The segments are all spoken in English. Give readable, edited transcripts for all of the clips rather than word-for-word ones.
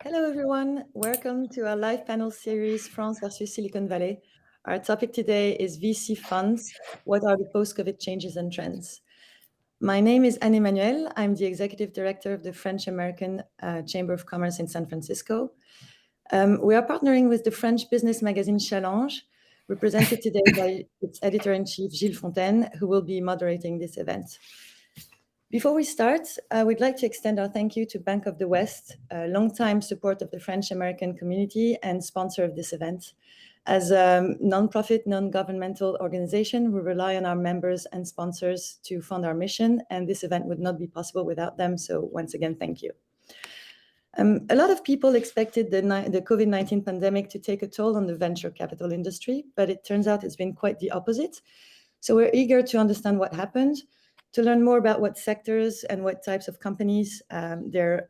Hello, everyone. Welcome to our live panel series, France versus Silicon Valley. Our topic today is VC funds. What are the post-COVID changes and trends? My name is Anne Emmanuel. I'm the executive director of the French-American Chamber of Commerce in San Francisco. We are partnering with the French business magazine Challenge, represented today by its editor-in-chief, Gilles Fontaine, who will be moderating this event. Before we start, I would like to extend our thank you to Bank of the West, a longtime support of the French-American community and sponsor of this event. As a nonprofit, non-governmental organization, we rely on our members and sponsors to fund our mission, and this event would not be possible without them. So once again, thank you. A lot of people expected the COVID-19 pandemic to take a toll on the venture capital industry, but it turns out it's been quite the opposite. So we're eager to understand what happened, to learn more about what sectors and what types of companies they're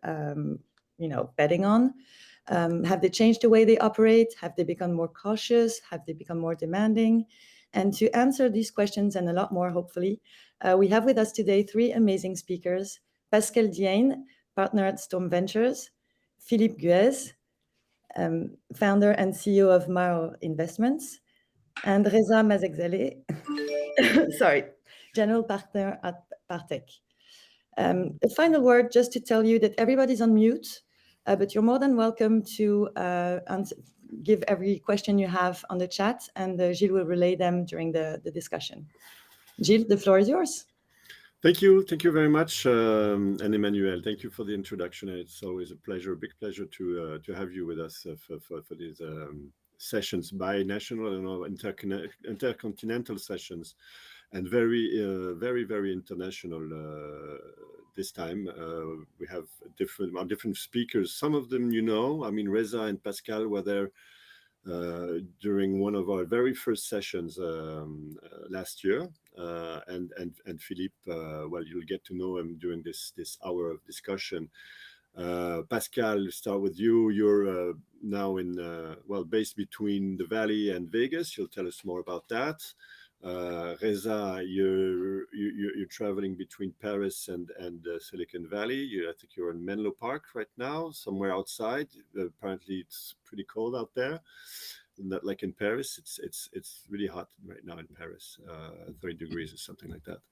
betting on. Have they changed the way they operate? Have they become more cautious? Have they become more demanding? And to answer these questions and a lot more, hopefully, we have with us today three amazing speakers: Pascal Diène, partner at Storm Ventures; Philippe Guez, founder and CEO of Maro Investments; and Reza Mazekzaleh, sorry, general partner at Partech. A final word just to tell you that everybody's on mute, but you're more than welcome to give every question you have on the chat, and Gilles will relay them during the discussion. Gilles, the floor is yours. Thank you very much, Anne Emmanuel. Thank you for the introduction. It's always a pleasure, a big pleasure to have you with us for these sessions, bi-national and intercontinental sessions, and very international this time. We have different speakers. Some of them I mean, Reza and Pascal were there during one of our very first sessions last year, and Philippe, well, you'll get to know him during this hour of discussion. Pascal, start with you. You're now based between the Valley and Vegas. You'll tell us more about that. Reza, you're traveling between Paris and Silicon Valley. I think you're in Menlo Park right now, somewhere outside. Apparently, it's pretty cold out there. Not like in Paris. It's really hot right now in Paris, 30 degrees or something like that.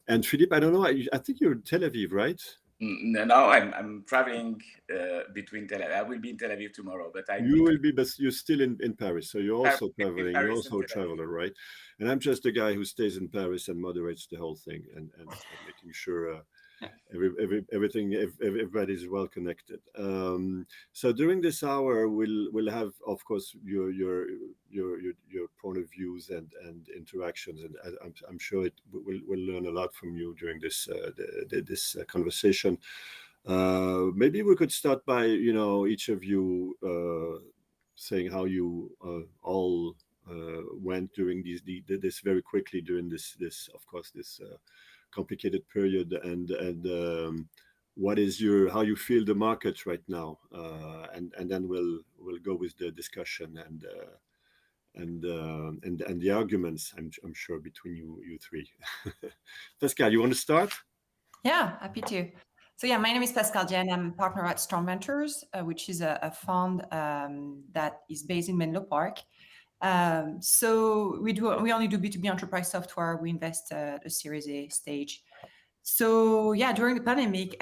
And Philippe, I don't know. I think you're in Tel Aviv, right? No, I'm traveling between Tel Aviv. I will be in Tel Aviv tomorrow, but you will be, but you're still in Paris, so you're also traveling. You're also a traveler, right? And I'm just the guy who stays in Paris and moderates the whole thing and making sure everybody's well connected. So during this hour, we'll have, of course, your point of views and interactions, and I'm sure we'll learn a lot from you during this conversation. Maybe we could start by each of you saying how you all went during this very quickly during this of course this complicated period, and what is how you feel the market right now, and then we'll go with the discussion and the arguments. I'm sure between you three. Pascal, you want to start? Yeah, happy to. So yeah, my name is Pascal Diène. I'm a partner at Storm Ventures, which is a fund that is based in Menlo Park. So we only do B2B enterprise software. We invest at a Series A stage. So yeah, during the pandemic,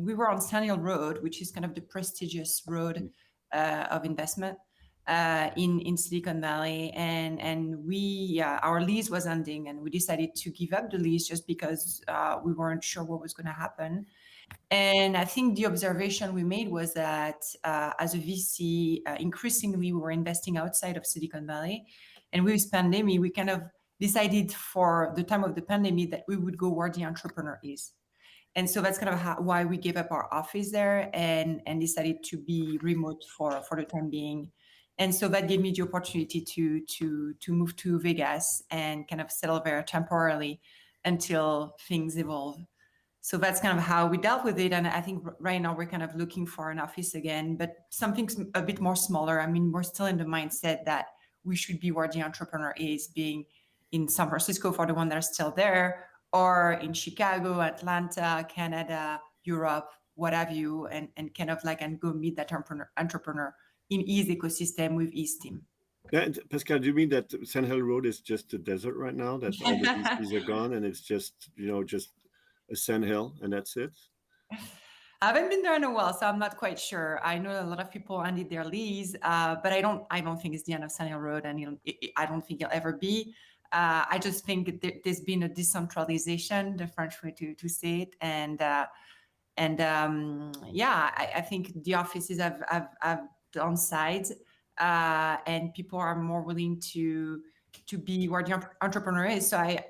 we were on Sand Hill Road, which is kind of the prestigious road of investment in Silicon Valley, and our lease was ending, and we decided to give up the lease just because we weren't sure what was going to happen. And I think the observation we made was that as a VC, increasingly we were investing outside of Silicon Valley, and with pandemic, we kind of decided for the time of the pandemic that we would go where the entrepreneur is. And so that's kind of why we gave up our office there and decided to be remote for the time being. And so that gave me the opportunity to move to Vegas and kind of settle there temporarily until things evolve. So that's kind of how we dealt with it. And I think right now we're kind of looking for an office again, but something's a bit more smaller. I mean, we're still in the mindset that we should be where the entrepreneur is, being in San Francisco for the ones that are still there, or in Chicago, Atlanta, Canada, Europe, what have you, and kind of like and go meet that entrepreneur in his ecosystem with his team. Yeah, and Pascal, do you mean that Sand Hill Road is just a desert right now? That all the VCs are gone and it's just just a sand hill and that's it? I haven't been there in a while, so I'm not quite sure. I know a lot of people ended their lease, but I don't think it's the end of Sand Hill Road, and I don't think it'll ever be. I just think there's been a decentralization, the French way to say it, and I think the offices have downsized, and people are more willing to be where the entrepreneur is. So I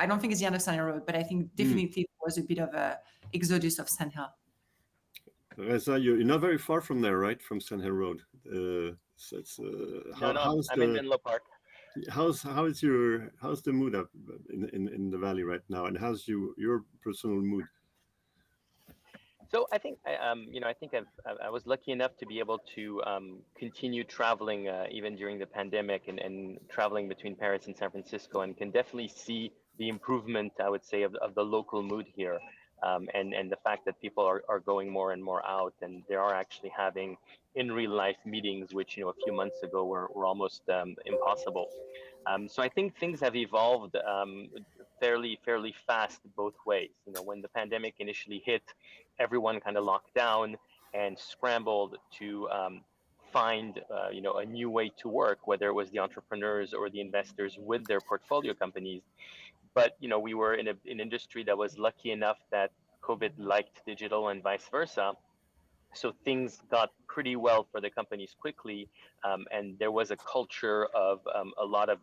don't think it's the end of Sand Hill Road, but I think definitely there was a bit of a exodus of Sand Hill. Reza, you're not very far from there, right? From Sand Hill Road. So it's, how's I'm in Menlo Park. How's the mood up in the valley right now, and how's your personal mood? So I think I was lucky enough to be able to continue traveling even during the pandemic and traveling between Paris and San Francisco, and can definitely see the improvement, I would say, of the local mood here. And the fact that people are going more and more out, and they are actually having in real life meetings, which a few months ago were almost impossible. So I think things have evolved fairly fast both ways. When the pandemic initially hit, everyone kind of locked down and scrambled to find a new way to work, whether it was the entrepreneurs or the investors with their portfolio companies. But we were in an industry that was lucky enough that COVID liked digital and vice versa. So things got pretty well for the companies quickly, and there was a culture of a lot of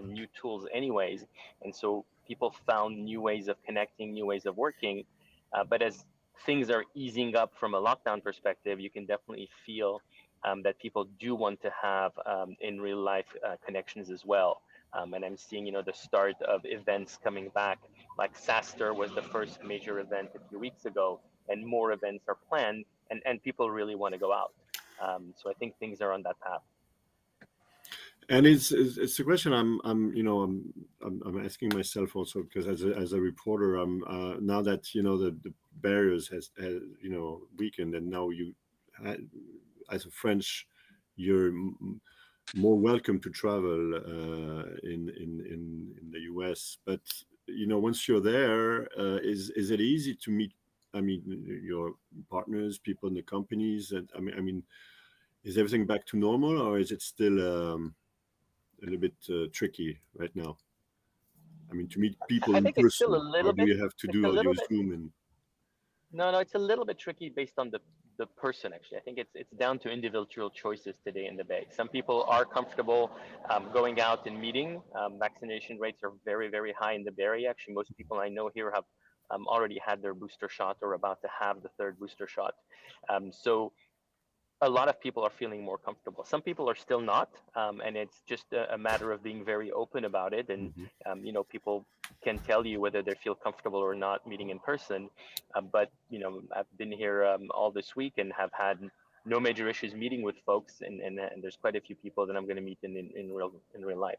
new tools anyways. And so people found new ways of connecting, new ways of working. But as things are easing up from a lockdown perspective, you can definitely feel that people do want to have in real life connections as well. And I'm seeing, the start of events coming back, like SaaStr was the first major event a few weeks ago, and more events are planned, and people really want to go out. So I think things are on that path. And it's a question I'm asking myself also, because as a reporter, now that the barriers has weakened, and now as a French, you're more welcome to travel in the US. But once you're there, is it easy to meet? I mean, your partners, people in the companies, and I mean, is everything back to normal, or is it still a little bit tricky right now? I mean, to meet people I in think person, it's still a little or do bit. you have to do or use Zoom? And No, it's a little bit tricky based on the person, actually. I think it's down to individual choices today in the Bay. Some people are comfortable going out and meeting. Vaccination rates are very, very high in the Bay Area. Actually, most people I know here have already had their booster shot or about to have the third booster shot. So a lot of people are feeling more comfortable. Some people are still not, and it's just a matter of being very open about it. And people can tell you whether they feel comfortable or not meeting in person. But I've been here all this week and have had no major issues meeting with folks, and there's quite a few people that I'm going to meet in real life.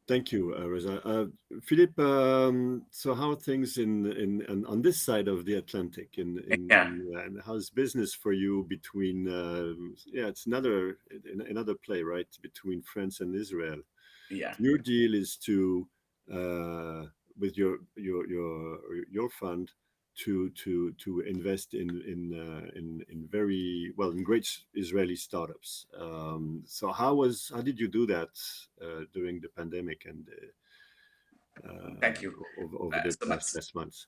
Thank you, Reza. Philippe, so how are things on this side of the Atlantic? And how's business for you between? It's another play, right, between France and Israel. Yeah. Your deal is to with your fund to invest in very in great Israeli startups. So how did you do that during the pandemic and thank you over the past 6 months?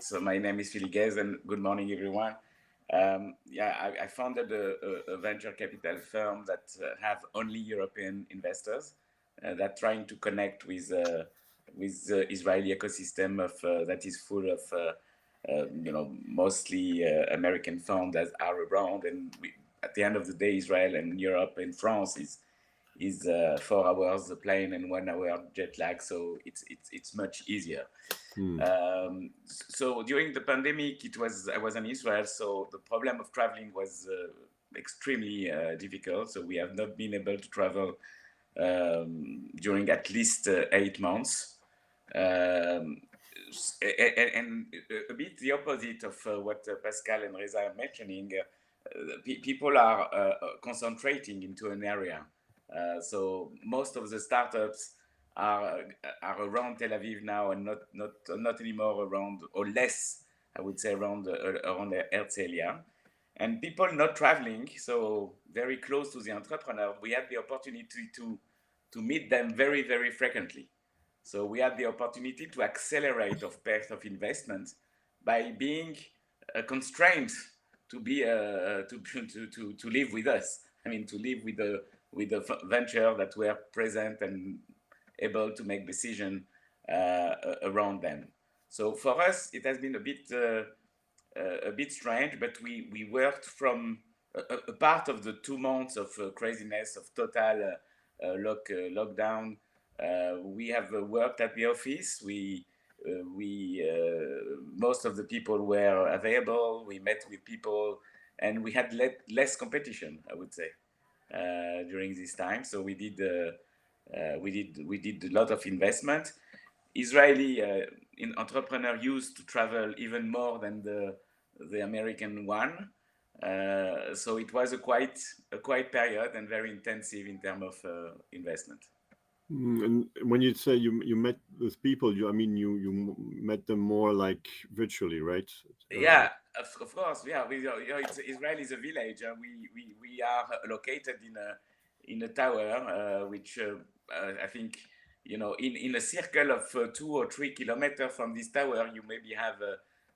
So my name is Philippe Guez, and good morning, everyone. I founded a venture capital firm that have only European investors that trying to connect with the Israeli ecosystem that is full of mostly American funds that are around, and at the end of the day, Israel and Europe and France is 4 hours the plane and 1 hour jet lag, so it's much easier. So during the pandemic, I was in Israel, so the problem of traveling was extremely difficult. So we have not been able to travel during at least 8 months. and a bit the opposite of what Pascal and Reza are mentioning. People are concentrating into an area. So most of the startups are around Tel Aviv now, and not anymore around, or less, I would say, around Herzliya. And people not traveling, so very close to the entrepreneur, we had the opportunity to meet them very, very frequently. So we had the opportunity to accelerate of path of investment by being constrained to be to live with us. I mean, to live with the venture that were present and able to make decision around them. So for us, it has been a bit strange, but we worked from a part of the 2 months of craziness of total lockdown. We have worked at the office. We most of the people were available. We met with people, and we had less competition, I would say, during this time. So we did a lot of investment. Israeli entrepreneur used to travel even more than the American one. So it was a quiet period and very intensive in terms of investment. And when you say you met with people, you met them more like virtually, right? Yeah, of course. Yeah, Israel is a village. We are located in a tower, which I think, in a circle of 2 or 3 kilometers from this tower, you maybe have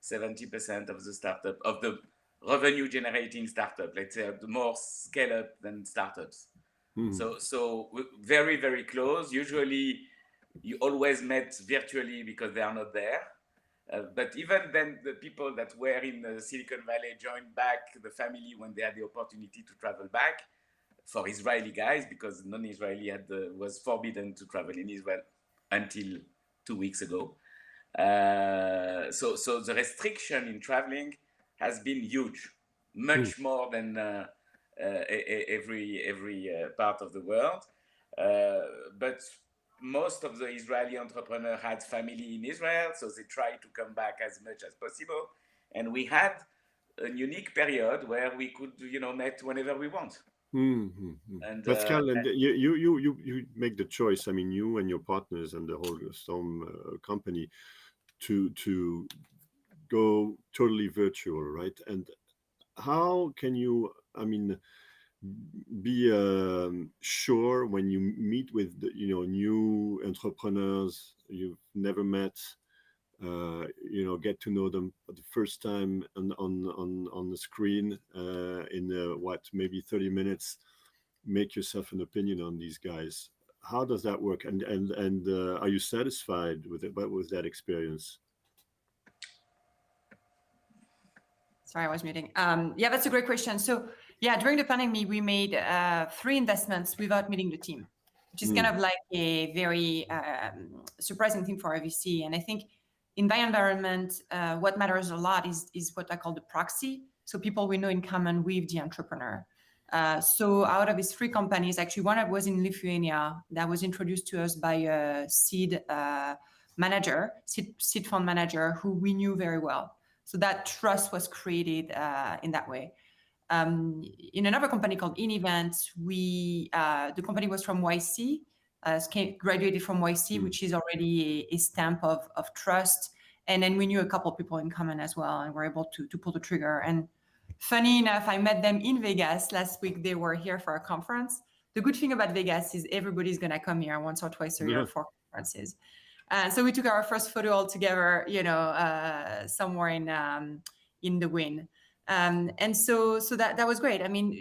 70% of the startup, of the revenue generating startup. Let's say the more scale up than startups. So very, very close. Usually you always met virtually because they are not there. But even then, the people that were in Silicon Valley joined back the family when they had the opportunity to travel back. For Israeli guys, because non-Israeli was forbidden to travel in Israel until 2 weeks ago. So the restriction in traveling has been huge, much more than every part of the world. But most of the Israeli entrepreneurs had family in Israel, so they tried to come back as much as possible. And we had a unique period where we could, meet whenever we want. And Pascal, and you make the choice. I mean, you and your partners and the whole Storm company to go totally virtual, right? And how can you, be sure when you meet with new entrepreneurs you've never met, get to know them for the first time on the screen in maybe 30 minutes, make yourself an opinion on these guys. How does that work? And are you satisfied with that experience? Sorry, I was muting. Yeah, that's a great question. So yeah, during the pandemic, we made 3 investments without meeting the team, which is kind of like a very surprising thing for a VC. And I think in that environment, what matters a lot is what I call the proxy. So people we know in common with the entrepreneur. So out of these 3 companies, actually one was in Lithuania that was introduced to us by a seed fund manager who we knew very well. So that trust was created in that way. In another company called InEvent, the company was from YC, graduated from YC, which is already a stamp of trust. And then we knew a couple of people in common as well, and were able to pull the trigger. And funny enough, I met them in Vegas last week. They were here for a conference. The good thing about Vegas is everybody's going to come here once or twice a year for conferences. So we took our first photo all together, somewhere in the wind. And so that was great. I mean,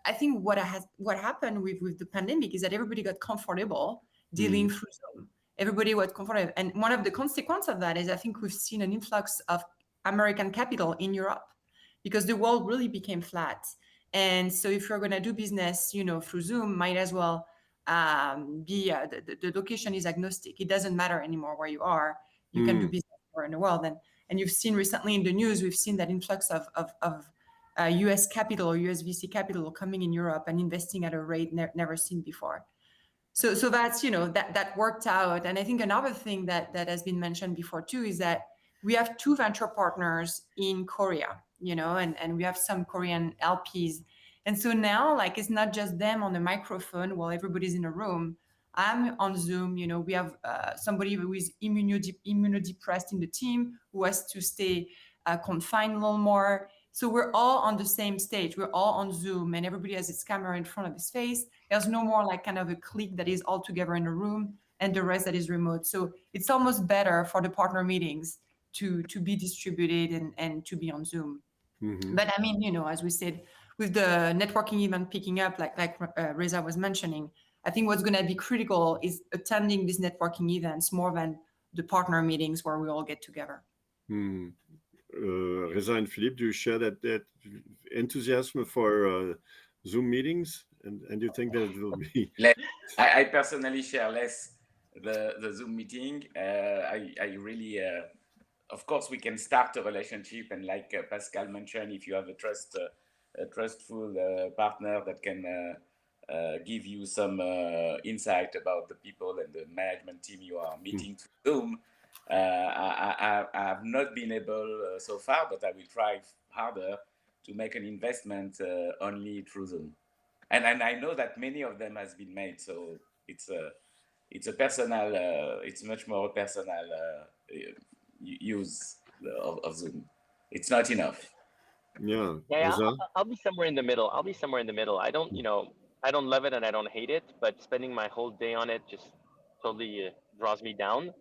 I think what happened with the pandemic is that everybody got comfortable dealing through Zoom. Everybody was comfortable. And one of the consequences of that is I think we've seen an influx of American capital in Europe because the world really became flat. And so if you're going to do business, through Zoom, might as well the location is agnostic. It doesn't matter anymore where you are. You can do business anywhere in the world. And you've seen recently in the news, we've seen that influx of US capital or US VC capital coming in Europe and investing at a rate never seen before. So that's, that worked out. And I think another thing that has been mentioned before too is that we have 2 venture partners in Korea, and we have some Korean LPs. And so now, like, it's not just them on the microphone while everybody's in a room. I'm on Zoom. We have somebody who is immunodepressed in the team who has to stay confined a little more. So we're all on the same stage. We're all on Zoom, and everybody has its camera in front of his face. There's no more like kind of a clique that is all together in a room and the rest that is remote. So it's almost better for the partner meetings to be distributed and to be on Zoom. Mhm. But I mean, as we said, with the networking event picking up, like Reza was mentioning, I think what's going to be critical is attending these networking events more than the partner meetings where we all get together. Mhm. Reza and Philippe, do you share that enthusiasm for Zoom meetings? And you think that it will be? I personally share less the Zoom meeting. I really, of course, we can start a relationship, and like Pascal mentioned, if you have a trustful partner that can give you some insight about the people and the management team you are meeting through Zoom. I have not been able so far, but I will try harder to make an investment only through Zoom. And I know that many of them has been made, so it's a personal, it's much more personal use of Zoom. It's not enough. Yeah, Yeah, Reza? I'll be somewhere in the middle. I don't, I don't love it and I don't hate it, but spending my whole day on it just totally draws me down.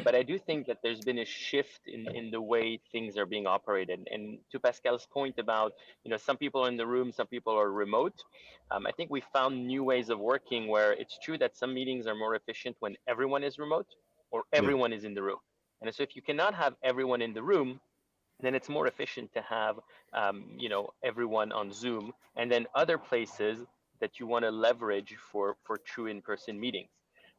But I do think that there's been a shift in the way things are being operated. And to Pascal's point about, some people are in the room, some people are remote. I think we found new ways of working where it's true that some meetings are more efficient when everyone is remote or everyone is in the room. And so if you cannot have everyone in the room, then it's more efficient to have everyone on Zoom, and then other places that you want to leverage for true in-person meetings.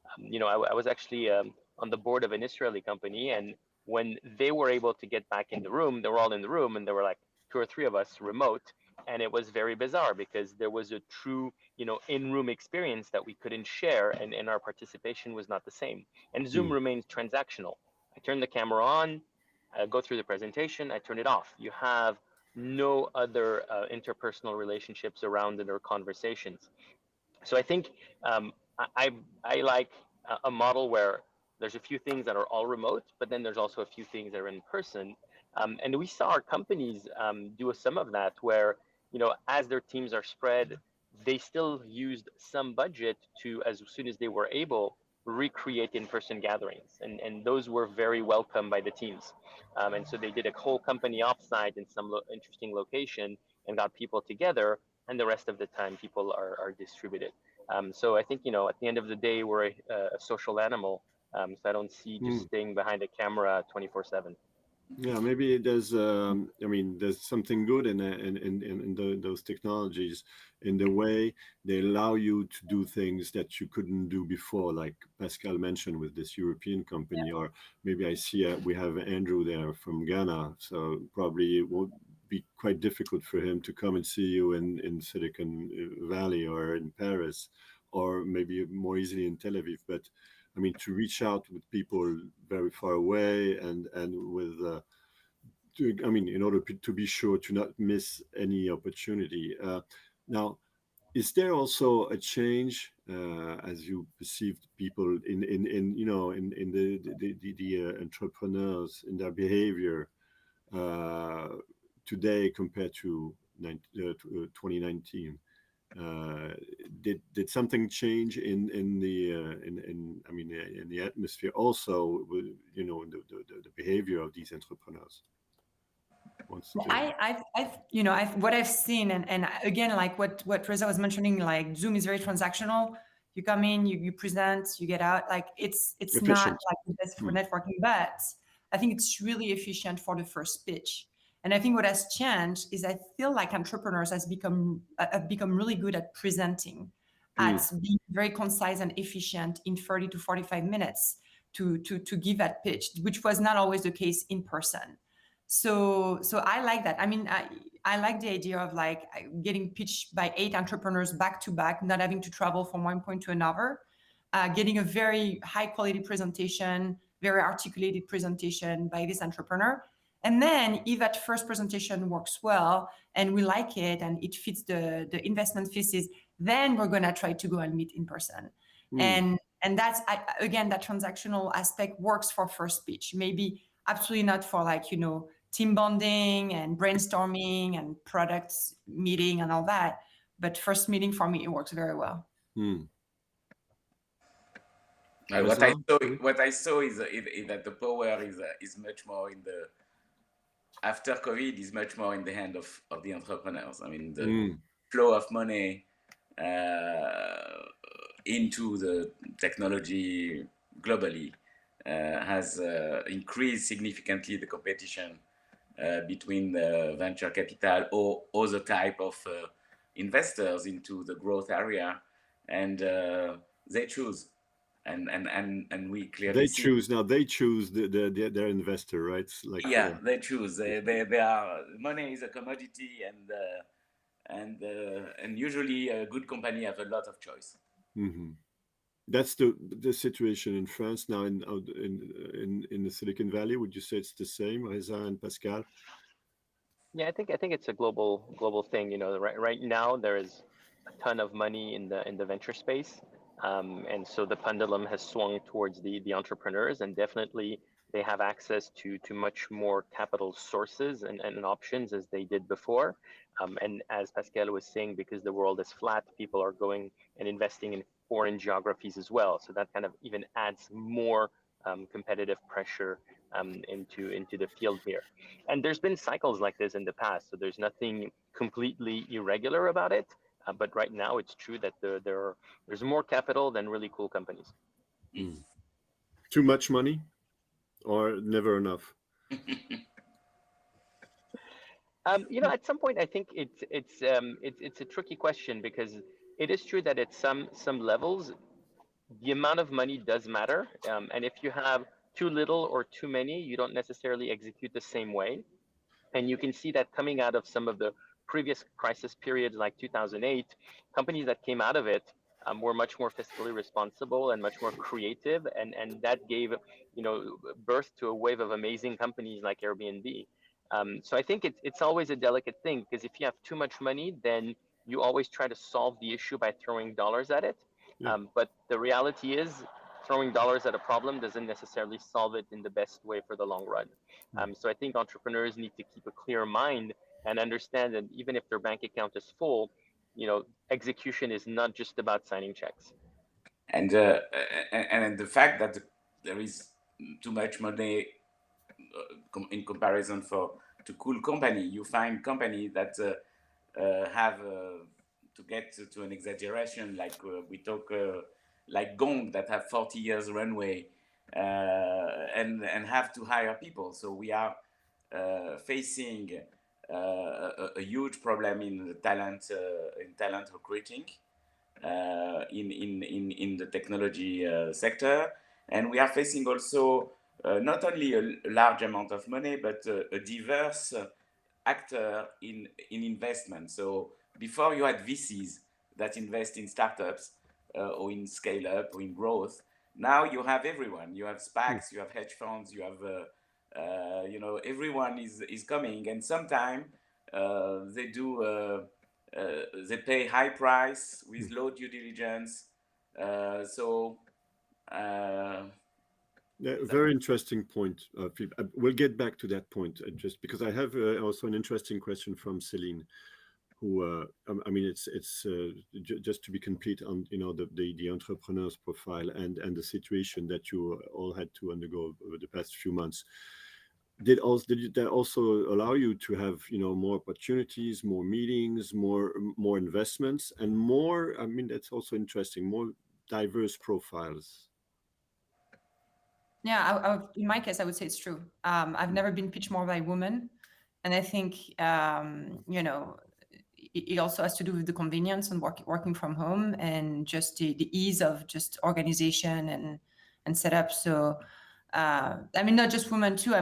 I was actually on the board of an Israeli company, and when they were able to get back in the room, they were all in the room, and there were like 2 or 3 of us remote, and it was very bizarre because there was a true in-room experience that we couldn't share, and our participation was not the same. And Zoom remains transactional. I turn the camera on, I go through the presentation, I turn it off. You have no other interpersonal relationships around it or conversations. So I think I like a model where there's a few things that are all remote, but then there's also a few things that are in person. And we saw our companies do some of that where, as their teams are spread, they still used some budget to, as soon as they were able, recreate in-person gatherings. And those were very welcome by the teams. And so they did a whole company offsite in some interesting location and got people together. And the rest of the time, people are distributed. So I think, at the end of the day, we're a social animal. So I don't see just staying behind a camera 24/7. Yeah, maybe there's there's something good in those technologies, in the way they allow you to do things that you couldn't do before, like Pascal mentioned with this European company, or maybe I see we have Andrew there from Ghana, so probably it won't be quite difficult for him to come and see you in Silicon Valley or in Paris, or maybe more easily in Tel Aviv. But I mean, to reach out with people very far away and with, in order to be sure to not miss any opportunity. Now, is there also a change as you perceived people in the entrepreneurs in their behavior today compared to 2019? Did something change in the atmosphere also with the behavior of these entrepreneurs? What I've seen, and again, like what Reza was mentioning, like Zoom is very transactional. You come in, you present, you get out. Like it's Efficient. not like the best for networking, but I think it's really efficient for the first pitch. And I think what has changed is I feel like entrepreneurs have become really good at presenting, at being very concise and efficient in 30 to 45 minutes to give that pitch, which was not always the case in person. So I like that. I mean, I like the idea of like getting pitched by 8 entrepreneurs back to back, not having to travel from one point to another. getting a very high quality presentation, very articulated presentation by this entrepreneur. And then if that first presentation works well and we like it and it fits the investment thesis, then we're going to try to go and meet in person. And that's, again, that transactional aspect works for first pitch. Maybe absolutely not for team bonding and brainstorming and products meeting and all that. But first meeting for me, it works very well. What I saw is that the power is much more in the, after COVID, is much more in the hand of the entrepreneurs. I mean, the flow of money into the technology globally has increased significantly the competition between the venture capital or other type of investors into the growth area, and they choose. And we clearly choose their investor, right? They choose. They are, money is a commodity, and usually a good company have a lot of choice. That's the situation in France now in the Silicon Valley. Would you say it's the same, Reza and Pascal? Yeah, I think it's a global thing. Right now there is a ton of money in the venture space. And so the pendulum has swung towards the entrepreneurs, and definitely they have access to much more capital sources and options as they did before. And as Pascal was saying, because the world is flat, people are going and investing in foreign geographies as well. So that kind of even adds more competitive pressure into the field here. And there's been cycles like this in the past, so there's nothing completely irregular about it. But right now, it's true that there's more capital than really cool companies. Too much money, or never enough? At some point, I think it's a tricky question, because it is true that at some levels, the amount of money does matter. And if you have too little or too many, you don't necessarily execute the same way. And you can see that coming out of some of the previous crisis periods like 2008, companies that came out of it were much more fiscally responsible and much more creative, and that gave birth to a wave of amazing companies like Airbnb. So I think it's always a delicate thing, because if you have too much money, then you always try to solve the issue by throwing dollars at it. But the reality is, throwing dollars at a problem doesn't necessarily solve it in the best way for the long run. So I think entrepreneurs need to keep a clear mind and understand that even if their bank account is full, execution is not just about signing checks. And the fact that there is too much money in comparison to cool company, you find companies that have to get to an exaggeration, like we talk like Gong, that have 40 years runway and have to hire people. So we are facing a huge problem in the talent recruiting in the technology sector, and we are facing also not only a large amount of money, but a diverse actor in investment. So before you had VCs that invest in startups or in scale up or in growth. Now you have everyone. You have SPACs, you have hedge funds, you have everyone is coming, and sometimes they pay high price with low due diligence. Very interesting point, Philippe. We'll get back to that point, just because I have also an interesting question from Celine, who it's just to be complete on the entrepreneur's profile and the situation that you all had to undergo over the past few months. Did that also allow you to have more opportunities, more meetings, more investments, and more? I mean, that's also interesting. More diverse profiles. Yeah, in my case, I would say it's true. I've never been pitched more by a woman, and I think it also has to do with the convenience and working from home and just the ease of just organization and setup. So. Not just women too.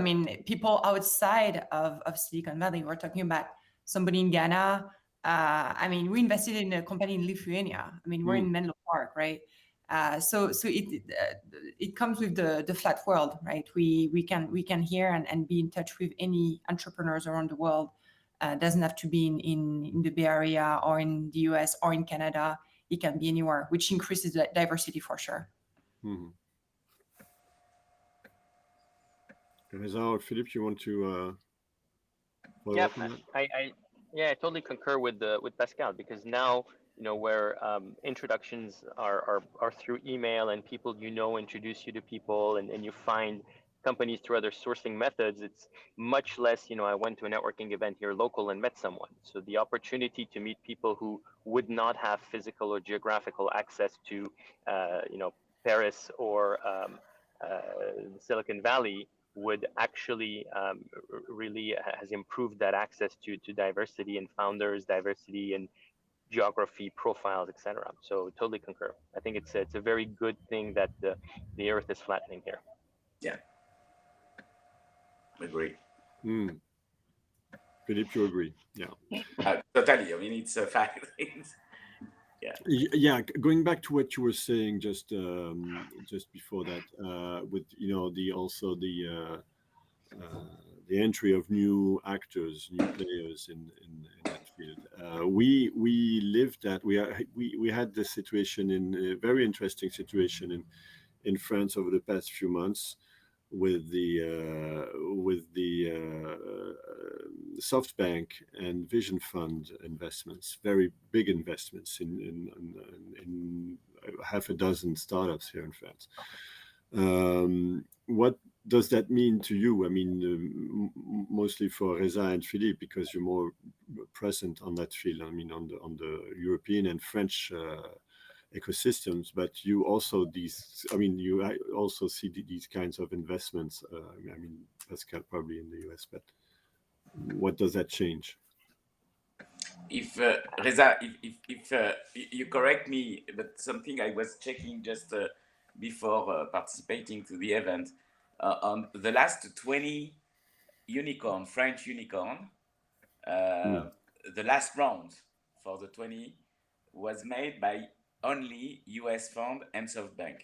People outside of Silicon Valley. We're talking about somebody in Ghana. We invested in a company in Lithuania. We're in Menlo Park, right? So it comes with the flat world, right? We can hear and be in touch with any entrepreneurs around the world. Doesn't have to be in the Bay Area or in the US or in Canada. It can be anywhere, which increases the diversity for sure. Mm-hmm. Reza or Philippe, you want to follow up on that? I totally concur with Pascal, because now, where introductions are through email and people introduce you to people, and you find companies through other sourcing methods, it's much less, I went to a networking event here local and met someone. So the opportunity to meet people who would not have physical or geographical access to, Paris or Silicon Valley would actually really has improved that access to diversity and founders, diversity and geography profiles, etc. So totally concur. I think it's a very good thing that the earth is flattening here. Yeah. Agree. Philippe, you agree? Yeah. Totally. I mean, it's a fact. Yeah. Going back to what you were saying just before that, with the entry of new actors, new players in that field. We lived that. We had this situation, a very interesting situation in France over the past few months, with the SoftBank and Vision Fund investments, very big investments in half a dozen startups here in France. What does that mean to you? I mean, mostly for Reza and Philippe, because you're more present on that field. I mean, on the European and French ecosystems, but you also see these kinds of investments. I mean, Pascal probably in the US, but what does that change? If Reza, if you correct me, but something I was checking just before participating to the event, on the last 20 French unicorn, the last round for the 20 was made by only US fund and SoftBank.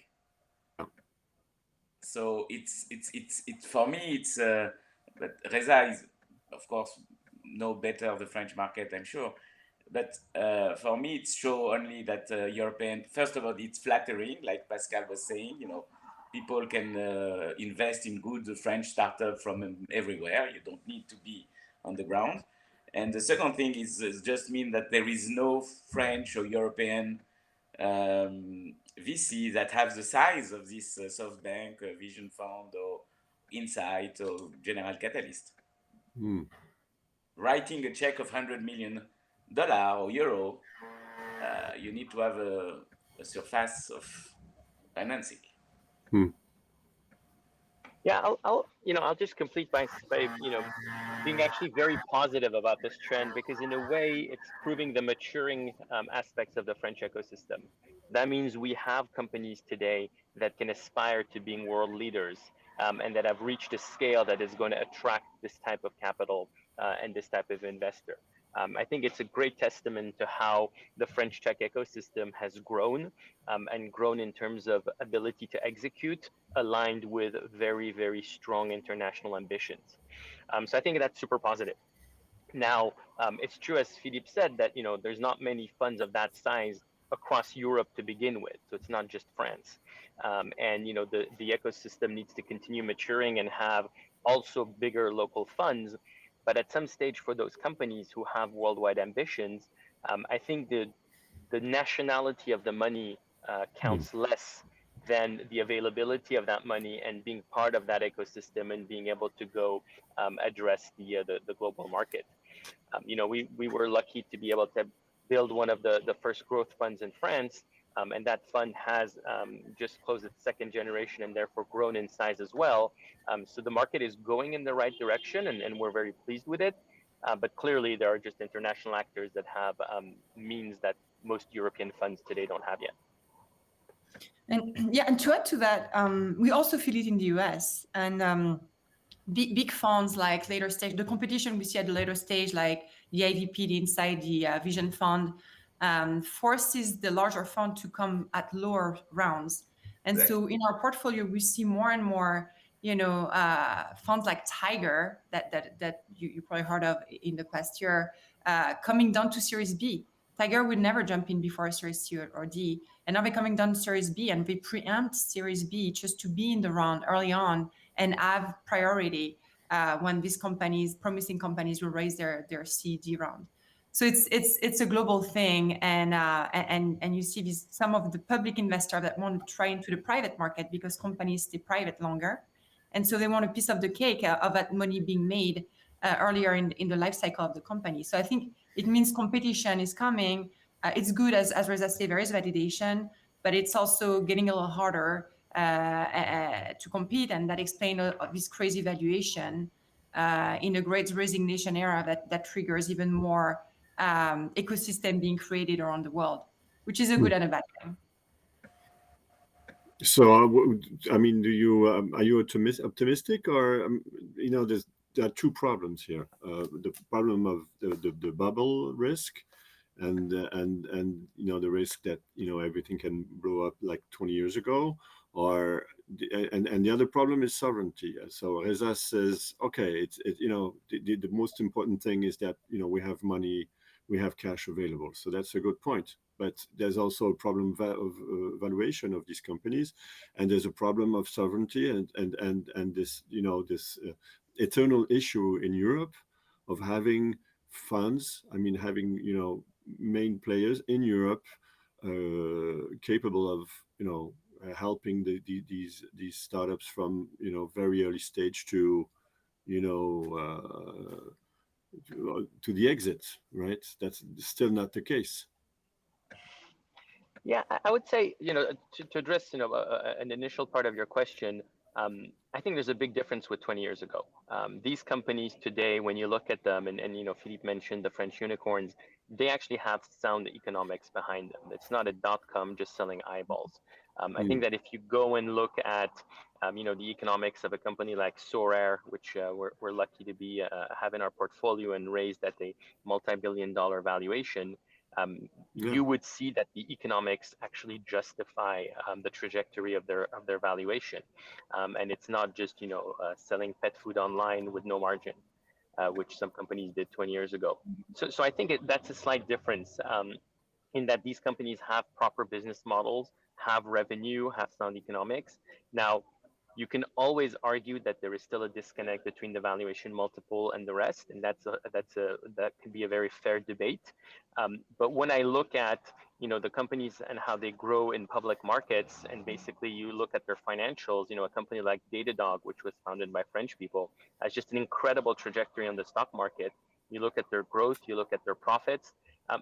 So it's for me, it's but Reza is of course know better the French market, I'm sure, but for me it's show only that European, first of all, it's flattering, like Pascal was saying, people can invest in good French startup from everywhere. You don't need to be on the ground. And the second thing is just mean that there is no French or European VC that have the size of this SoftBank, Vision Fund, or Insight, or General Catalyst. Writing a check of $100 million or euro, you need to have a surface of financing. Yeah, I'll just complete by being actually very positive about this trend, because in a way it's proving the maturing aspects of the French ecosystem. That means we have companies today that can aspire to being world leaders, and that have reached a scale that is going to attract this type of capital and this type of investor. I think it's a great testament to how the French tech ecosystem has grown, and grown in terms of ability to execute, aligned with very, very strong international ambitions. So I think that's super positive. Now, it's true, as Philippe said, that there's not many funds of that size across Europe to begin with. So it's not just France. And the ecosystem needs to continue maturing and have also bigger local funds. But at some stage, for those companies who have worldwide ambitions, I think the nationality of the money counts less than the availability of that money and being part of that ecosystem and being able to go address the global market. We were lucky to be able to build one of the first growth funds in France, and that fund has just closed its second generation and therefore grown in size as well. So the market is going in the right direction, and we're very pleased with it. But clearly, there are just international actors that have means that most European funds today don't have yet. And to add to that, we also feel it in the US, and big funds like later stage, the competition we see at the later stage, like the IVP, the Insight, the Vision Fund, forces the larger fund to come at lower rounds. And so in our portfolio, we see more and more, funds like Tiger that you probably heard of in the past year, coming down to Series B. Tiger would never jump in before Series C or D, and now they're coming down to Series B, and they preempt Series B just to be in the round early on and have priority when these promising companies will raise their C, D round. So it's a global thing, and you see some of the public investors that want to try into the private market because companies stay private longer, and so they want a piece of the cake of that money being made earlier in the life cycle of the company. So I think it means competition is coming. It's good, as Reza said, there is validation, but it's also getting a little harder to compete, and that explains this crazy valuation in a great resignation era that triggers even more ecosystem being created around the world, which is a good and a bad thing. So, I mean, are you optimistic, or there are two problems here: the problem of the bubble risk, and the risk that everything can blow up like 20 years ago, and the other problem is sovereignty. So Reza says, okay, the most important thing is that we have money, we have cash available. So that's a good point. But there's also a problem of valuation of these companies, and there's a problem of sovereignty, and this this eternal issue in Europe of having funds. I mean, having main players in Europe capable of helping these startups from very early stage to to the exit, right? That's still not the case. Yeah, I would say, to address, an initial part of your question, I think there's a big difference with 20 years ago. These companies today, when you look at them, and Philippe mentioned the French unicorns, they actually have sound economics behind them. It's not a .com just selling eyeballs. I think that if you go and look at, the economics of a company like Sorare, which we're lucky to have in our portfolio and raised at a multi-billion-dollar valuation, you would see that the economics actually justify the trajectory of their valuation, and it's not just selling pet food online with no margin, which some companies did 20 years ago. So I think that's a slight difference in that these companies have proper business models, have revenue, have sound economics. Now, you can always argue that there is still a disconnect between the valuation multiple and the rest, and that can be a very fair debate. But when I look at the companies and how they grow in public markets, and basically you look at their financials, a company like Datadog, which was founded by French people, has just an incredible trajectory on the stock market. You look at their growth, you look at their profits,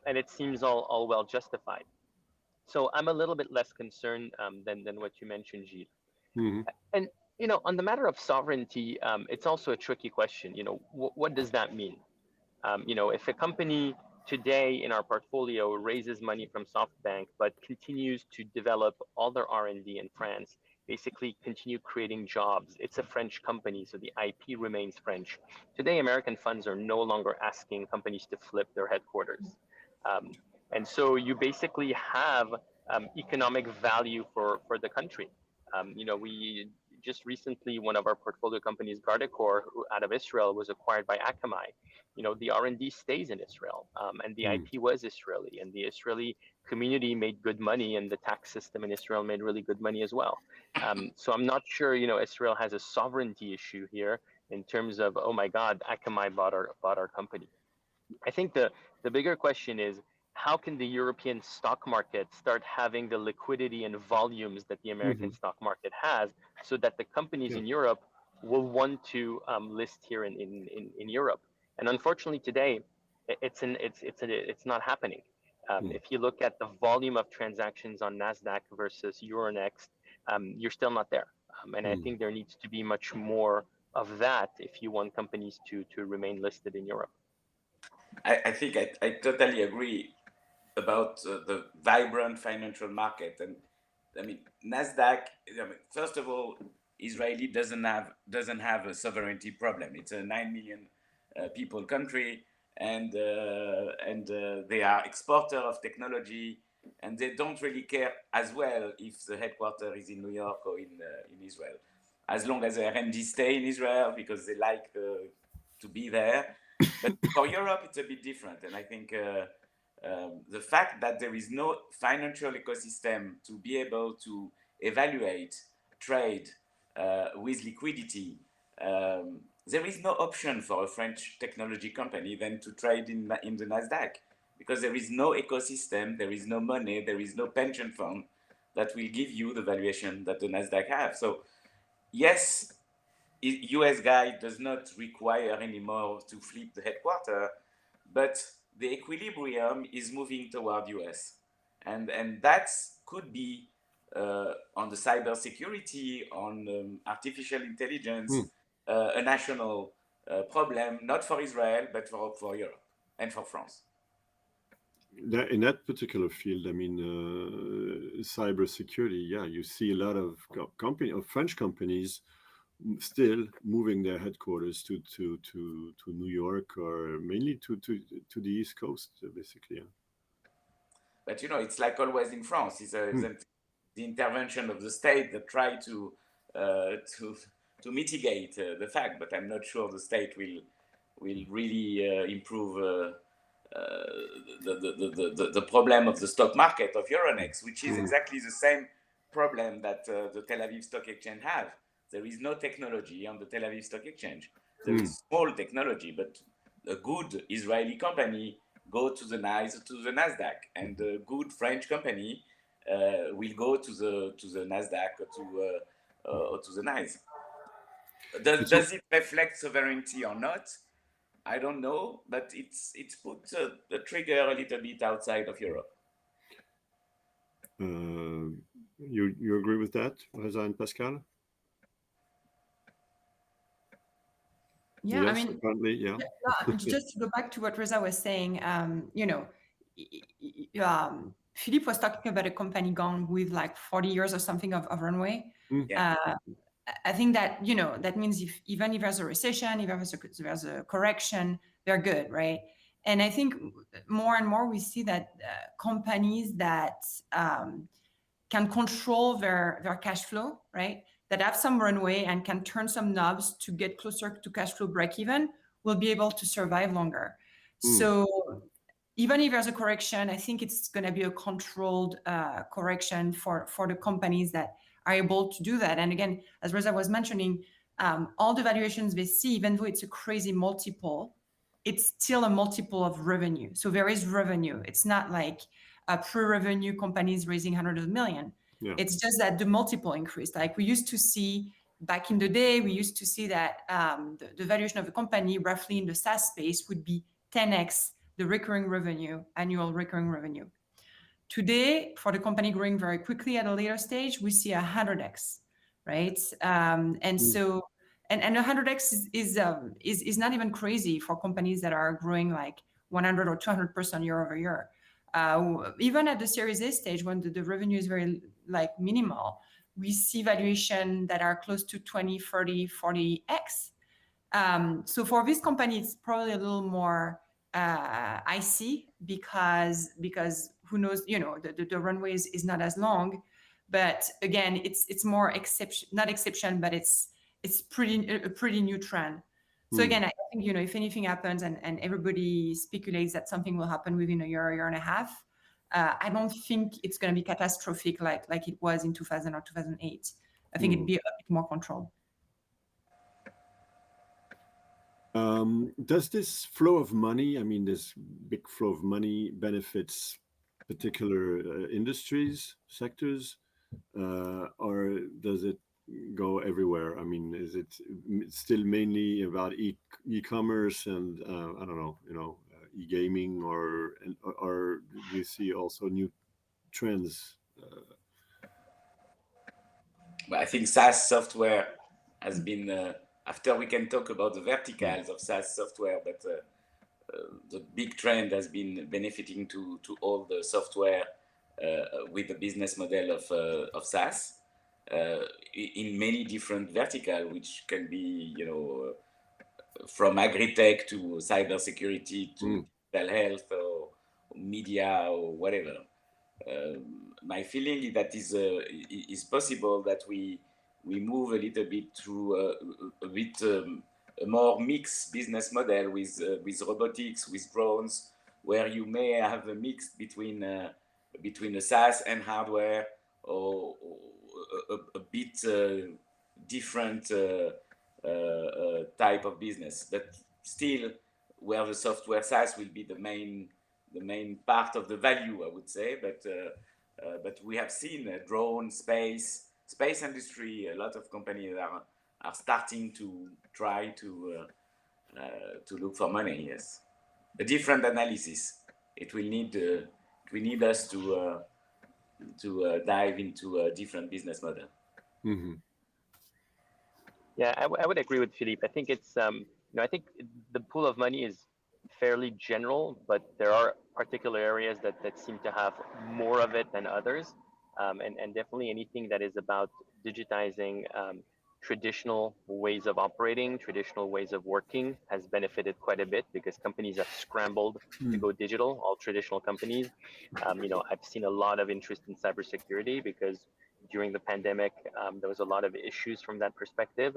and it seems all well justified. So I'm a little bit less concerned than what you mentioned, Gilles. Mm-hmm. And on the matter of sovereignty, it's also a tricky question. What does that mean? If a company today in our portfolio raises money from SoftBank, but continues to develop all their R&D in France, basically continue creating jobs. It's a French company, so the IP remains French. Today, American funds are no longer asking companies to flip their headquarters. And so you basically have economic value for the country. We just recently, one of our portfolio companies, Guardicore, out of Israel, was acquired by Akamai. The R&D stays in Israel, and the IP was Israeli, and the Israeli community made good money, and the tax system in Israel made really good money as well. So I'm not sure, Israel has a sovereignty issue here in terms of, oh my God, Akamai bought our company. I think the bigger question is, how can the European stock market start having the liquidity and volumes that the American stock market has, so that the companies in Europe will want to list here in Europe? And unfortunately, today, it's not happening. If you look at the volume of transactions on NASDAQ versus Euronext, you're still not there. And I think there needs to be much more of that if you want companies to remain listed in Europe. I think I totally agree about the vibrant financial market. And I mean, NASDAQ, first of all, Israeli doesn't have a sovereignty problem. It's a 9 million people country. and they are exporter of technology, and they don't really care as well if the headquarters is in New York or in Israel, as long as the R&D stay in Israel because they like to be there. But for Europe, it's a bit different, and I think the fact that there is no financial ecosystem to be able to evaluate, trade with liquidity, there is no option for a French technology company than to trade in the Nasdaq, because there is no ecosystem, there is no money, there is no pension fund that will give you the valuation that the Nasdaq have. So yes, US guy does not require anymore to flip the headquarters, but the equilibrium is moving toward US, and that could be on the cybersecurity, on artificial intelligence, a national problem, not for Israel, but for Europe and for France. In that particular field, I mean, cybersecurity, yeah, you see a lot of French companies still moving their headquarters to New York, or mainly to the East Coast, basically. Yeah. But you know, it's like always in France. It's the intervention of the state that try to mitigate the fact. But I'm not sure the state will really improve the problem of the stock market of Euronext, which is exactly the same problem that the Tel Aviv Stock Exchange have. There is no technology on the Tel Aviv Stock Exchange. There is small technology, but a good Israeli company go to the Nasdaq, and a good French company will go to the Nasdaq or to the NYSE. Does it reflect sovereignty or not? I don't know, but it's put the trigger a little bit outside of Europe. You agree with that, Reza and Pascal? Yeah, yes, I mean, apparently, yeah. Just to go back to what Reza was saying, you know, Philippe was talking about a company gone with like 40 years or something of runway. Yeah. I think that, you know, that means even if there's a recession, if there's a correction, they're good, right? And I think more and more we see that companies that can control their cash flow, right, that have some runway and can turn some knobs to get closer to cash flow break even, will be able to survive longer. So even if there's a correction, I think it's going to be a controlled correction for the companies that are able to do that. And again, as Reza was mentioning, all the valuations they see, even though it's a crazy multiple, it's still a multiple of revenue. So there is revenue. It's not like pre-revenue companies raising hundreds of millions. Yeah. It's just that the multiple increased. Like we used to see back in the day, we used to see that the valuation of a company roughly in the SaaS space would be 10x the recurring revenue, annual recurring revenue. Today, for the company growing very quickly at a later stage, we see 100x, right? So, and 100x is not even crazy for companies that are growing like 100 or 200% year over year. Even at the Series A stage, when the revenue is very like minimal, we see valuation that are close to 20, 30, 40x. So for this company, it's probably a little more icy because who knows, you know, the runway is not as long. But again, it's more not exception, but it's a pretty new trend. So again, I think, you know, if anything happens and everybody speculates that something will happen within a year and a half, I don't think it's going to be catastrophic like it was in 2000 or 2008. I think it'd be a bit more controlled. Does this flow of money, I mean, this big flow of money benefits particular industries, sectors, or does it go everywhere? I mean, is it still mainly about e-commerce and I don't know, you know, e-gaming, or do you see also new trends? Well, I think SaaS software has been, after we can talk about the verticals of SaaS software, but the big trend has been benefiting to all the software with the business model of SaaS in many different verticals, which can be, you know, from agri-tech to cybersecurity to digital health or media or whatever. My feeling is that is possible that we move a little bit through a more mixed business model with robotics, with drones, where you may have a mix between a SaaS and hardware, or a bit different type of business, but still where the software SaaS will be the main part of the value, I would say. But we have seen drone, space industry. A lot of companies are starting to try to look for money. Yes, a different analysis. It will need us to dive into a different business model. Mm-hmm. Yeah, I would agree with Philippe. I think it's I think the pool of money is fairly general, but there are particular areas that seem to have more of it than others, and definitely anything that is about digitizing traditional ways of operating, traditional ways of working has benefited quite a bit because companies have scrambled to go digital. All traditional companies, I've seen a lot of interest in cybersecurity because during the pandemic, there was a lot of issues from that perspective.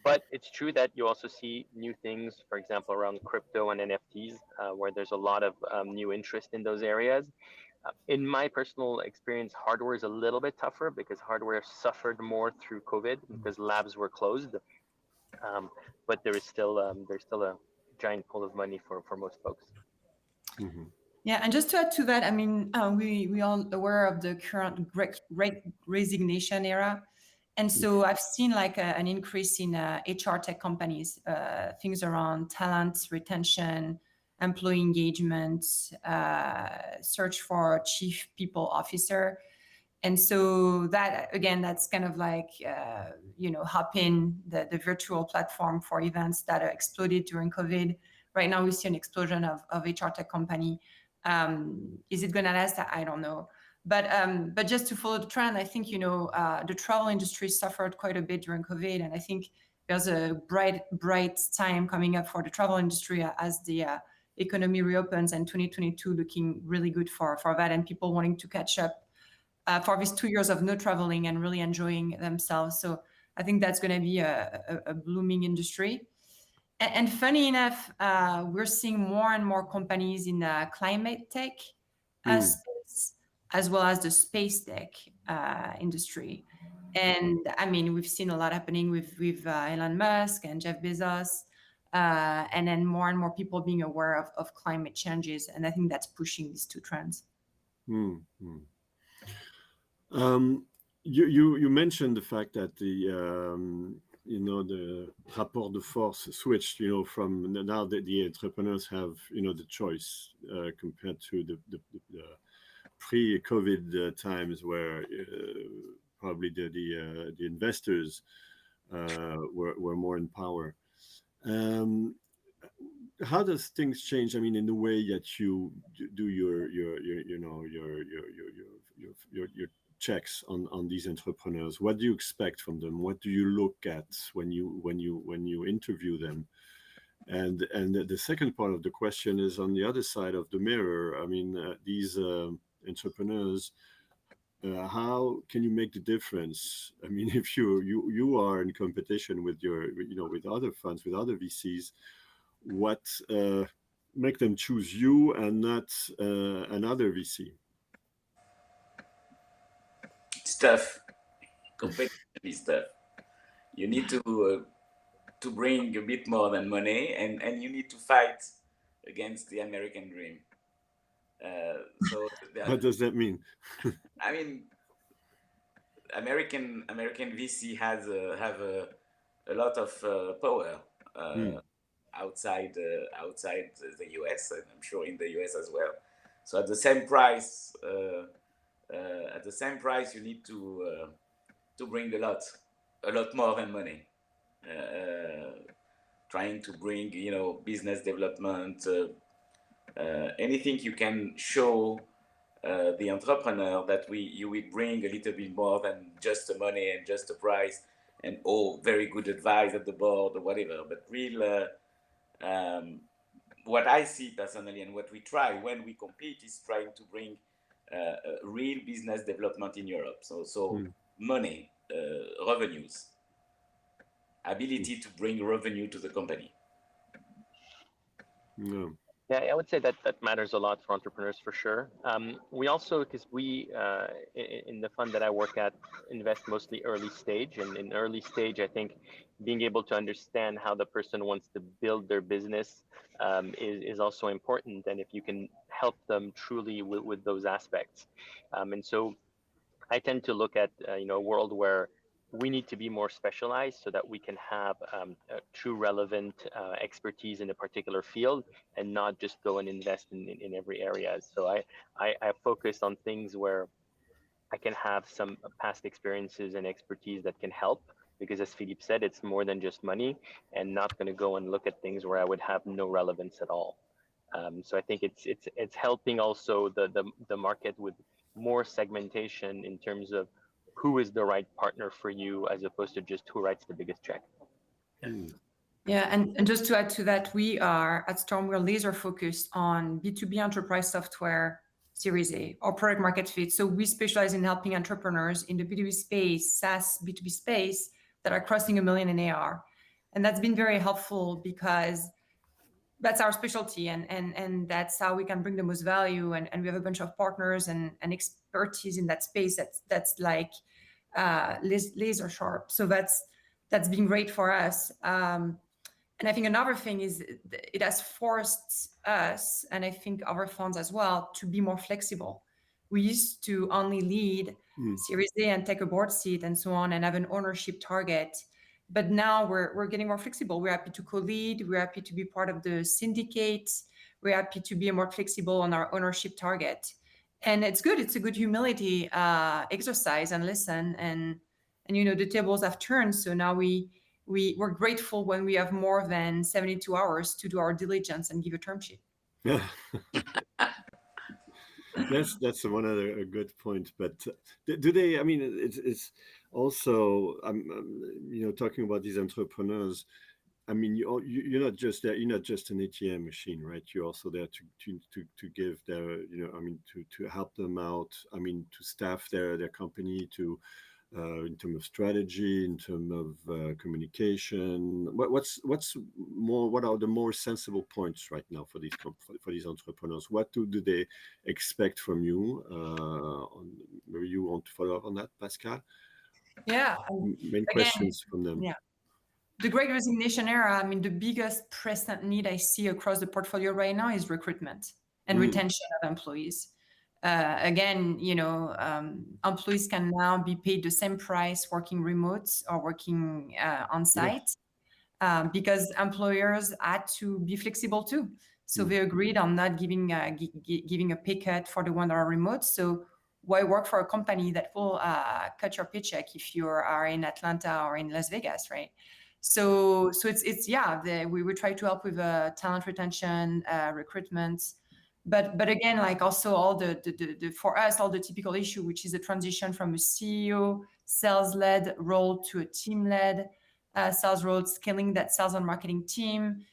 But it's true that you also see new things, for example, around crypto and NFTs, where there's a lot of new interest in those areas. In my personal experience, hardware is a little bit tougher because hardware suffered more through COVID because labs were closed. But there's still a giant pool of money for most folks. Mm-hmm. Yeah, and just to add to that, I mean, we all aware of the current great resignation era. And so I've seen like an increase in HR tech companies, things around talent retention, employee engagement, search for chief people officer. And so that, again, that's kind of like, Hopin, the virtual platform for events that exploded during COVID. Right now, we see an explosion of HR tech company. Is it going to last? I don't know. But just to follow the trend, I think, the travel industry suffered quite a bit during COVID. And I think there's a bright time coming up for the travel industry as the economy reopens, and 2022 looking really good for that, and people wanting to catch up for these 2 years of no traveling and really enjoying themselves. So I think that's going to be a blooming industry. And funny enough, we're seeing more and more companies in the climate tech space, as well as the space tech industry. And I mean, we've seen a lot happening with Elon Musk and Jeff Bezos, and then more and more people being aware of climate changes. And I think that's pushing these two trends. Mm-hmm. You mentioned the fact that the rapport de force switched, from now that the entrepreneurs have, the choice compared to the pre-COVID times where probably the investors were more in power. How does things change? I mean, in the way that you do your checks on these entrepreneurs. What do you expect from them? What do you look at when you interview them? And the second part of the question is on the other side of the mirror. I mean, these entrepreneurs, how can you make the difference? I mean, if you are in competition with with other funds, with other VCs, what make them choose you and not another VC? It's tough. Competition is tough. You need to bring a bit more than money, and you need to fight against the American dream. What does that mean? I mean, American VC have a lot of power outside the US, and I'm sure in the US as well. So at the same price, you need to bring a lot more than money. Trying to bring, business development, anything you can show the entrepreneur that you will bring a little bit more than just the money and just the price. and very good advice at the board or whatever. But real, what I see personally and what we try when we compete is trying to bring real business development in Europe. So money, revenues, ability to bring revenue to the company. Yeah. Yeah, I would say that matters a lot for entrepreneurs for sure. We also, because we, in the fund that I work at, invest mostly early stage. And in early stage, I think being able to understand how the person wants to build their business is also important. And if you can help them truly with those aspects. And so I tend to look at, a world where we need to be more specialized so that we can have a true relevant expertise in a particular field and not just go and invest in every area. So I focus on things where I can have some past experiences and expertise that can help, because as Philippe said, it's more than just money, and not going to go and look at things where I would have no relevance at all. So I think it's helping also the market with more segmentation in terms of who is the right partner for you, as opposed to just who writes the biggest check. Yeah, and just to add to that, we are at Storm, we're laser focused on B2B enterprise software, Series A, or product market fit. So we specialize in helping entrepreneurs in the B2B space, SaaS B2B space, that are crossing $1 million in AR. And that's been very helpful because that's our specialty, and that's how we can bring the most value. And we have a bunch of partners and expertise in that space that's like laser sharp. So that's been great for us. And I think another thing is it has forced us, and I think our funds as well, to be more flexible. We used to only lead Series A and take a board seat and so on and have an ownership target. But now we're getting more flexible. We're happy to co-lead. We're happy to be part of the syndicate. We're happy to be more flexible on our ownership target. And it's good. It's a good humility exercise and listen. And the tables have turned. So now we're grateful when we have more than 72 hours to do our diligence and give a term sheet. Yeah. That's one other good point. But do they? I mean, it's also talking about these entrepreneurs. I mean, you're not just there. You're not just an ATM machine, right? You're also there to give their, to help them out. I mean, to staff their company, to in terms of strategy, in terms of communication. What are the more sensible points right now for these entrepreneurs? What do they expect from you? Maybe you want to follow up on that, Pascal? Yeah. Main questions from them. Yeah. The Great Resignation era, I mean, the biggest present need I see across the portfolio right now is recruitment and retention of employees. Again, employees can now be paid the same price working remote or working on site, because employers had to be flexible too. So they agreed on not giving a pay cut for the one that are remote. So why work for a company that will cut your paycheck if you are in Atlanta or in Las Vegas, right? So it's we would try to help with talent retention, recruitment. But again, like also all the for us, all the typical issue, which is the transition from a CEO sales-led role to a team-led sales role, scaling that sales and marketing team,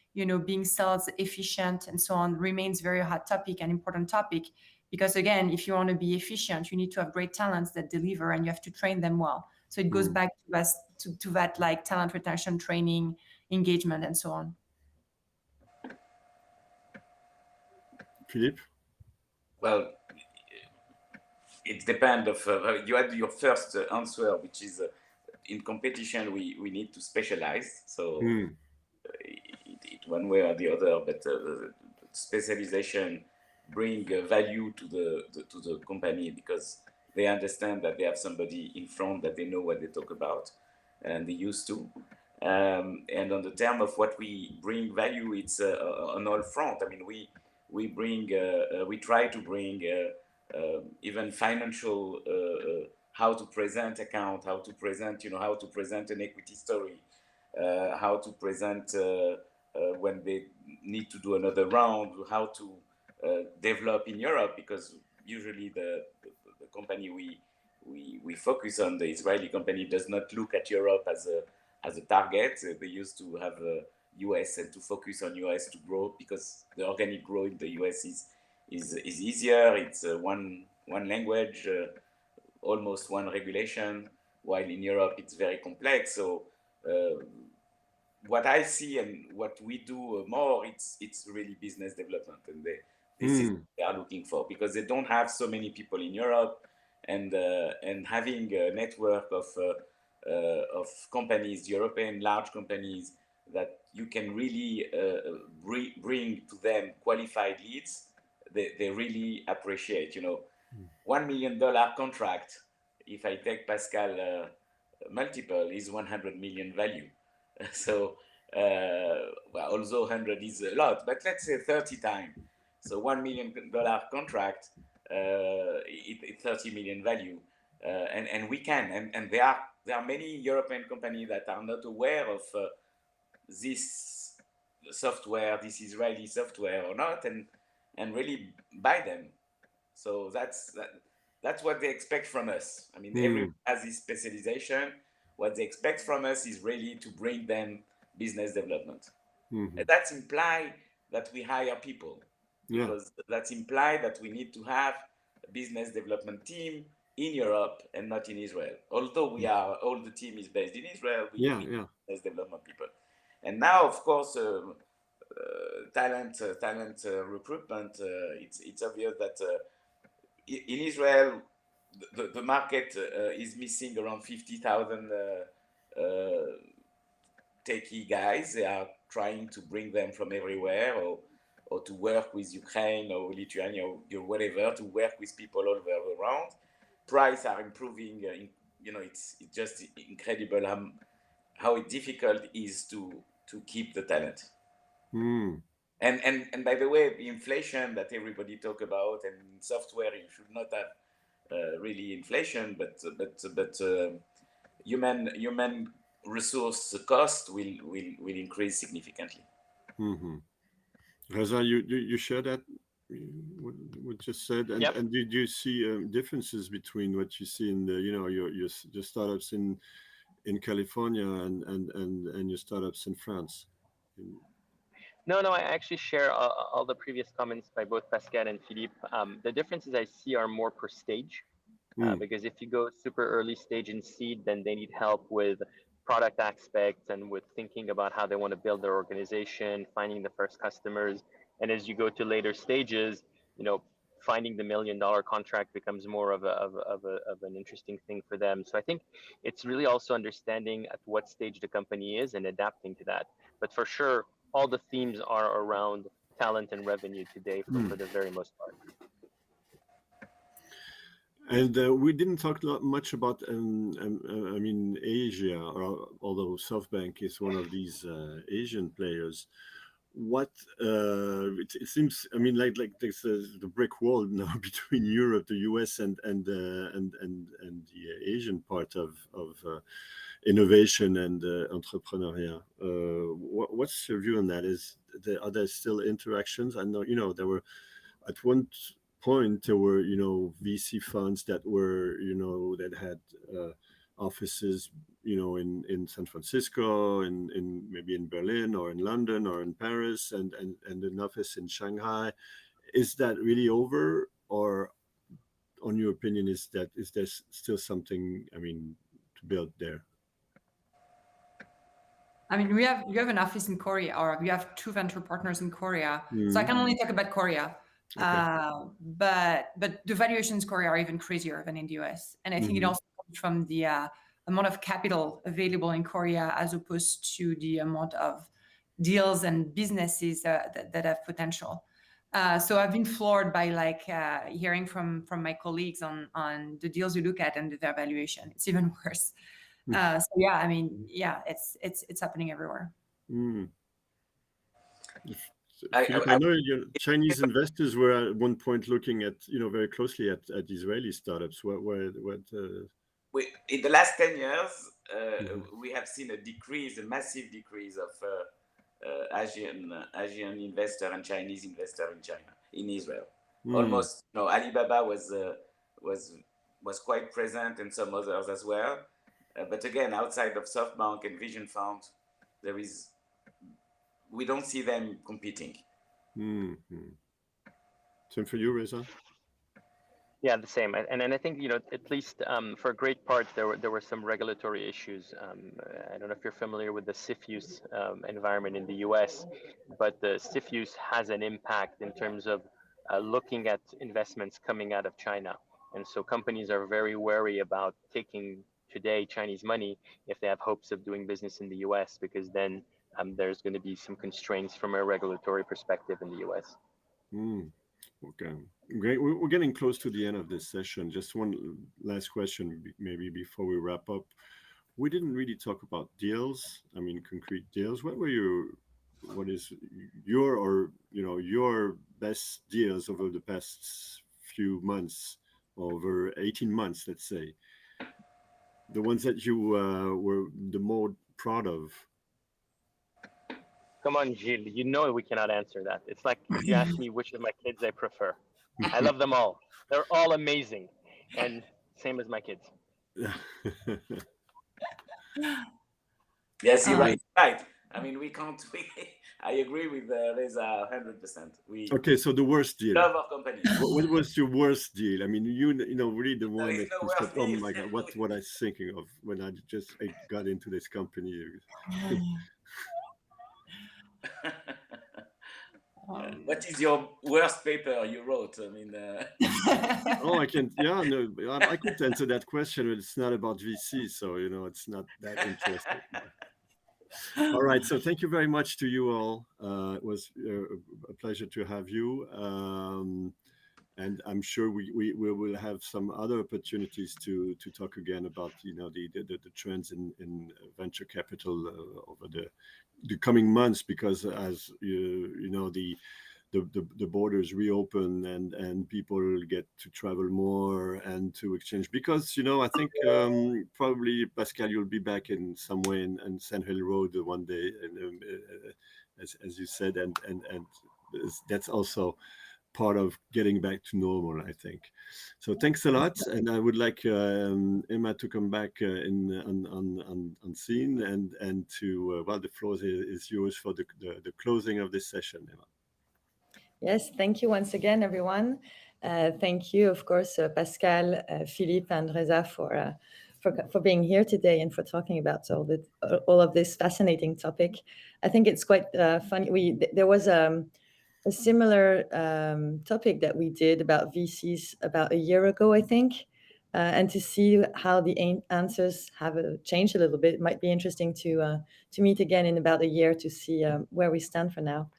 being sales efficient and so on, remains very hot topic and important topic. Because again, if you want to be efficient, you need to have great talents that deliver, and you have to train them well. So it goes back to that, like talent retention, training, engagement, and so on. Philippe? Well, it depends. You had your first answer, which is in competition we need to specialize. So it one way or the other, but specialization bring value to the company, because they understand that they have somebody in front that they know what they talk about and they used to. And on the term of what we bring value, it's on all front. I mean, we try to bring even financial, how to present account, how to present, how to present an equity story, how to present when they need to do another round, how to develop in Europe, because usually the company we focus on the Israeli company does not look at Europe as a target. They used to have US and to focus on US to grow, because the organic growth in the US is easier. It's one language, almost one regulation, while in Europe it's very complex. So what I see and what we do more, it's really business development, and this is what they are looking for, because they don't have so many people in Europe, and having a network of companies, European large companies, that you can really bring to them qualified leads, they really appreciate. You know, $1 million contract, if I take Pascal multiple, is 100 million value. So, well, although 100 is a lot, but let's say 30 times. So $1 million contract, it's 30 million value, and we can, and there are many European companies that are not aware of this software, this Israeli software or not, and really buy them. So that's what they expect from us. I mean, everyone has this specialization. What they expect from us is really to bring them business development. And that's imply that we hire people, because that's imply that we need to have a business development team in Europe and not in Israel. Although all the team is based in Israel, we need business development people. And now, of course, talent recruitment, it's obvious that in Israel, the market is missing around 50,000 techie guys. They are trying to bring them from everywhere, or to work with Ukraine or Lithuania or whatever, to work with people all over around. Prices are improving. It's just incredible how difficult it is to keep the talent. And by the way, the inflation that everybody talk about, and in software you should not have really inflation, but human resource cost will increase significantly. Reza, you share that what just said, and did you see differences between what you see in the your startups in California and your startups in France? No, I actually share all the previous comments by both Pascal and Philippe. The differences I see are more per stage, because if you go super early stage in seed, then they need help with product aspects and with thinking about how they want to build their organization, finding the first customers. And as you go to later stages, finding the $1 million contract becomes more of an interesting thing for them. So I think it's really also understanding at what stage the company is and adapting to that. But for sure, all the themes are around talent and revenue today for the very most part. And we didn't talk much about, Asia, although SoftBank is one of these Asian players. What it seems, like there's the brick wall now between Europe, the US, and the Asian part of innovation and entrepreneurial. What's your view on that? Are there still interactions? I know, there were at one point there were VC funds that were that had offices in San Francisco, in maybe in Berlin or in London or in Paris, and an office in Shanghai. Is that really over, or on your opinion, is there still something to build there? You have an office in Korea, or you have 2 venture partners in Korea. So I can only talk about Korea. Okay. But the valuations in Korea are even crazier than in the US. And I think it also comes from the amount of capital available in Korea, as opposed to the amount of deals and businesses that have potential. So I've been floored by hearing from my colleagues on the deals you look at and their valuation. It's even worse. So it's happening everywhere. I know your Chinese investors were at one point looking at very closely at Israeli startups. In the last 10 years, we have seen a massive decrease of Asian investor and Chinese investor in Israel. Almost, Alibaba was was quite present, and some others as well. But again, outside of SoftBank and Vision Fund, we don't see them competing. Mm-hmm. Same for you, Reza? Yeah, the same. And I think, at least for a great part, there were some regulatory issues. I don't know if you're familiar with the CFIUS environment in the US, but the CFIUS has an impact in terms of looking at investments coming out of China. And so companies are very wary about taking today Chinese money if they have hopes of doing business in the US, because then there's going to be some constraints from a regulatory perspective in the US. Okay, great. We're getting close to the end of this session. Just one last question, maybe before we wrap up. We didn't really talk about deals. I mean, concrete deals. What is your best deals over the past few months, over 18 months, let's say? The ones that you were the more proud of. Come on, Gilles, we cannot answer that. It's like if you ask me which of my kids I prefer. I love them all. They're all amazing. And same as my kids. Yes, you're right. I mean, we can't. I agree with Reza 100%. Okay, so the worst deal. Love our company. What was your worst deal? I mean, really the one that you said, "Oh my God, what I was thinking of when I got into this company." What is your worst paper you wrote? I mean, I can. Yeah, no, I could answer that question, but it's not about VC, so it's not that interesting. All right, so thank you very much to you all. It was a pleasure to have you, and I'm sure we will have some other opportunities to talk again about the trends in venture capital over the coming months, because as the borders reopen and people get to travel more and to exchange, because I think probably, Pascal, you'll be back in some way in Sand Hill Road one day, and as you said, and that's also part of getting back to normal, I think. So thanks a lot, and I would like Emma to come back on scene and to the floor is yours for the closing of this session, Emma. Yes, thank you once again, everyone. Thank you, of course, Pascal, Philippe, and Reza for being here today and for talking about all of this fascinating topic. I think it's quite funny. There was a similar topic that we did about VCs about a year ago, I think, and to see how the answers have changed a little bit. It might be interesting to meet again in about a year to see where we stand for now.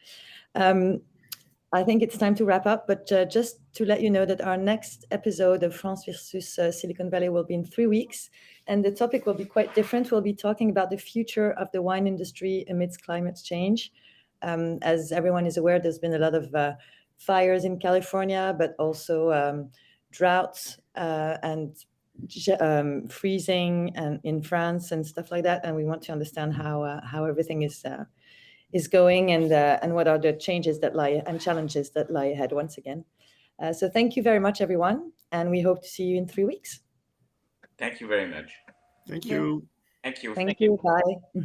I think it's time to wrap up, but just to let you know that our next episode of France versus Silicon Valley will be in 3 weeks, and the topic will be quite different. We'll be talking about the future of the wine industry amidst climate change. As everyone is aware, there's been a lot of fires in California, but also droughts and freezing and in France and stuff like that. And we want to understand how everything is going and what are the changes that lie and challenges that lie ahead once again. So thank you very much, everyone, and we hope to see you in 3 weeks. Thank you very much. Thank you. Thank you. Thank you. Bye.